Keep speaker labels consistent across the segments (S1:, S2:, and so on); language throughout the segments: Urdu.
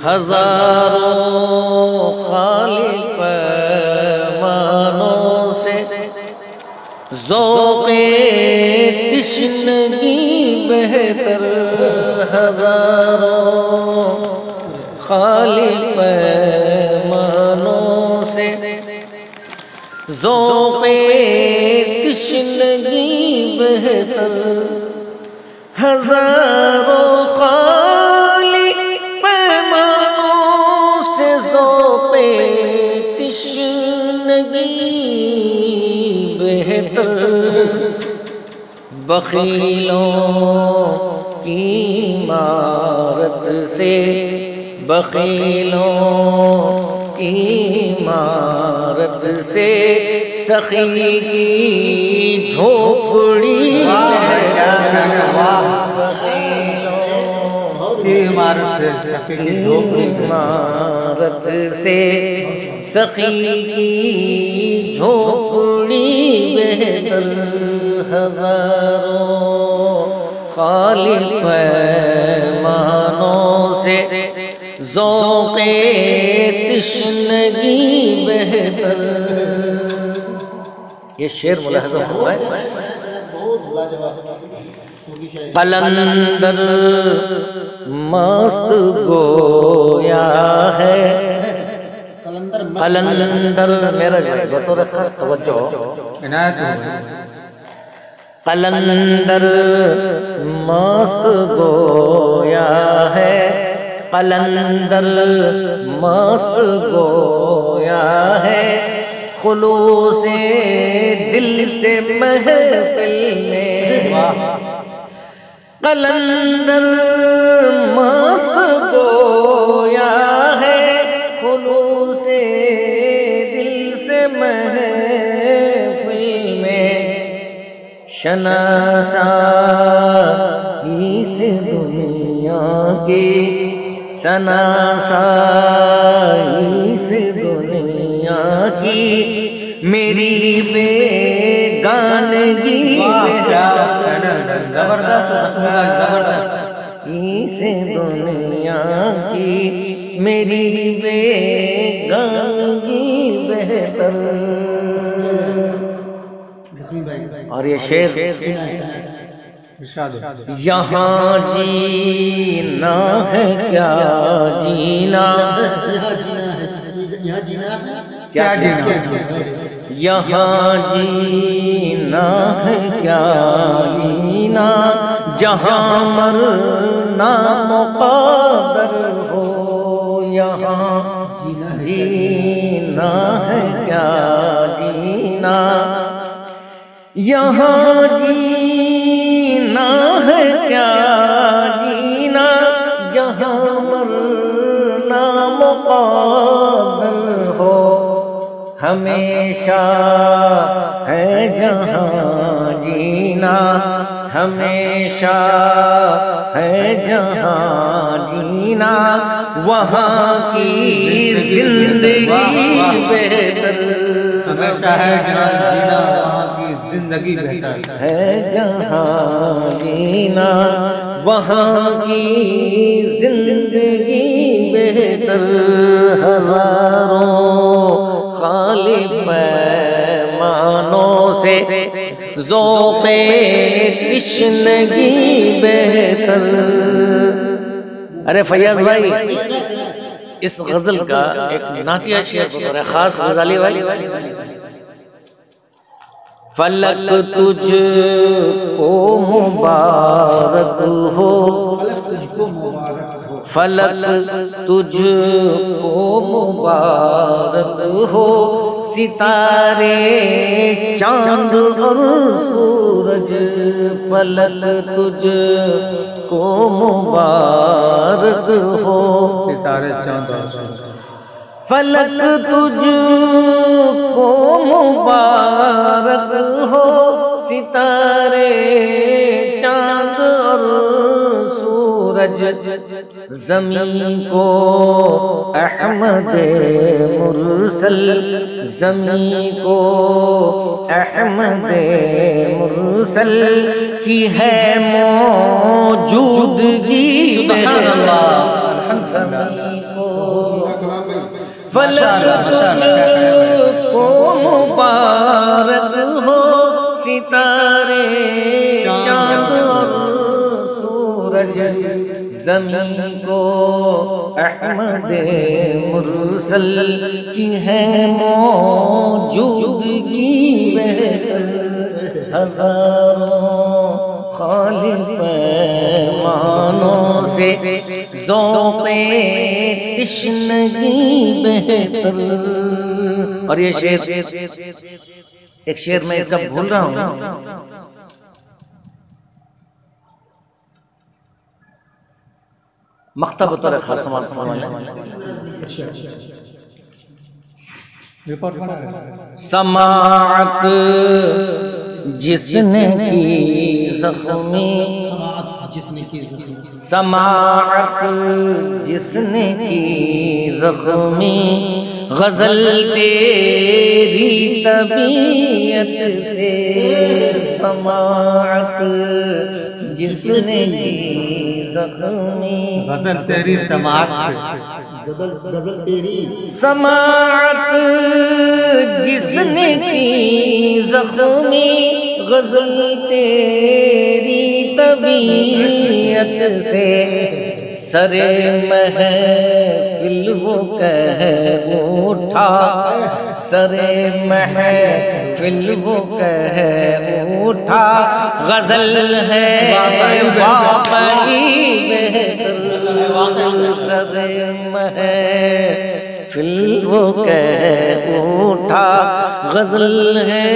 S1: ہزاروں خالی پیمانوں سے ذوق تشنگی بہتر، ہزاروں خالی پیمانوں سے ذوق تشنگی بہتر، ہزاروں خالی پیمانوں سے ذوق تشنگی بہتر، بخیلوں کی عمارت سے، بخیلوں کی عمارت سے سخی کی جھوپڑی، عمارت سے سخی کی جھوپڑی بہتر، ہزاروں خالی پیمانوں سے ذوق تشنگی بہتر۔ یہ شعر ملاحظہ ہوا ہے، قلندر مست گویا ہے، قلندر میرا بطور خاص توجہ، قلندر مست گویا ہے، قلندر مست گویا ہے، خلوص دل سے محفل میں، قلندر مست گویا ہے، خلوص دل سے محفل میں، شناسائی سے دنیا کی، شناسائی سے دنیا کی میری بیگانگی، سے دنیا کی میری بیگانگی بہتر۔ اور یہ شعر، یہاں جینا ہے کیا جینا، کیا جینا، یہاں جینا ہے کیا جینا، جہاں مرنا مقدر ہو، یہاں جینا ہے کیا جینا، یہاں جینا ہے کیا جینا، جہاں مرنا مقدر ہو، ہمیشہ ہے جہاں جینا، ہمیشہ ہے جہاں جینا، وہاں کی زندگی بہتر،
S2: ہمیشہ ہے جہاں جینا، وہاں کی زندگی بہتر
S1: ہے جہاں جینا، وہاں کی زندگی بہتر، ہزاروں خالی پیمانوں سے ذوق تشنگی بہتر۔ ارے فیاض بھائی، اس غزل کا ایک نعتیہ شعر بطور خاص غزالی بھائی، فلک تجھ کو مبارک ہو، فلک تجھ کو مبارک ہو، ستارے چاند اور سورج، فلک تجھ کو مبارک ہو،
S2: ستارے چاند اور سورج،
S1: فلک تجھ کو مبارک ہو، ستارے چاند اور سورج، زمین کو احمد مرسل، زمین کو احمد مرسل کی ہے موجودگی، سبحان اللہ، فلک تجھ کو مبارک ہو، ستارے چاند اور سورج، زمین کو احمد مرسل کی ہے موجودگی بہتر، ہزاروں خالق پیمانوں سے ذوق تشنگی بہتر۔ اور یہ شعر، ایک شعر میں اس کا بھول رہا ہوں، مقطع بطور خاص سماعت فرمائیں۔ سماعت جس نے کی زخمی، سماعت جس نے کی زخمی، غزل تیری طبیعت سے، سماعت جس نے کی زخمی،
S2: غزل تیری سماعت سے،
S3: غزل تیری
S1: سماعت جس نے کی زخمی، غزل تیری طبیعت سے، سر محفل وہ کہہ اٹھا، سر محفل وہ کہہ اٹھا، غزل ہے واقعی بہتر، سر محفل وہ کہہ اٹھا، غزل ہے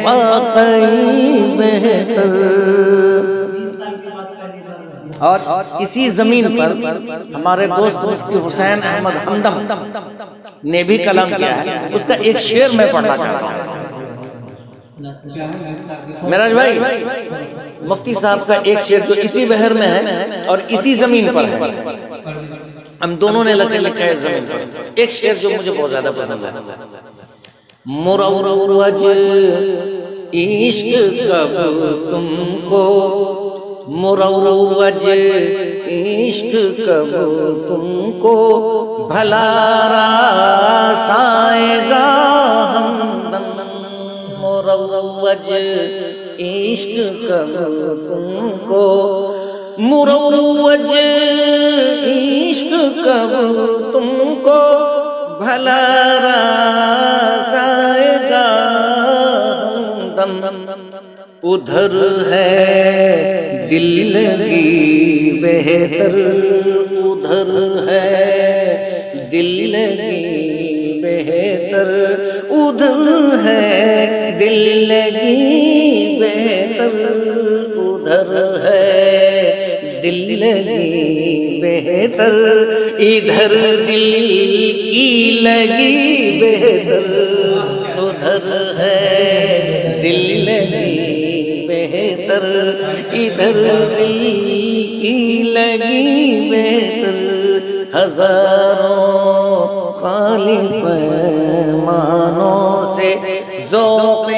S1: واقعی بہتر۔ اور اسی زمین پر ہمارے دوست مفتی حسین احمد ہمدم نے بھی کلام کیا ہے، اس کا ایک شعر میں پڑھنا چاہتا ہوں۔ معراج بھائی، مفتی صاحب کا ایک شعر جو اسی بحر میں ہے اور اسی زمین پر ہے، ہم دونوں نے لکھا ہے زمین پر، ایک شعر جو مجھے بہت زیادہ پسند ہے۔ مروج عشق کب تم کو، مروج عشق کب تم کو، بھلا راس آئے گا ہمدم، مروج عشق کب تم کو، مروج عشق کب تم کو، بھلا راس آئے گا ہمدم، ادھر ہے دل لگی بہتر، ادھر ہے دل لگی بہتر، ادھر ہے دل لگی بہتر، ادھر ہے دل لگی بہتر، ادھر دل کی لگی بہتر، ادھر ہے دل لگی بہتر، ادھر دل کی لگی بہتر، ہزاروں خالق پیمانوں سے ذوق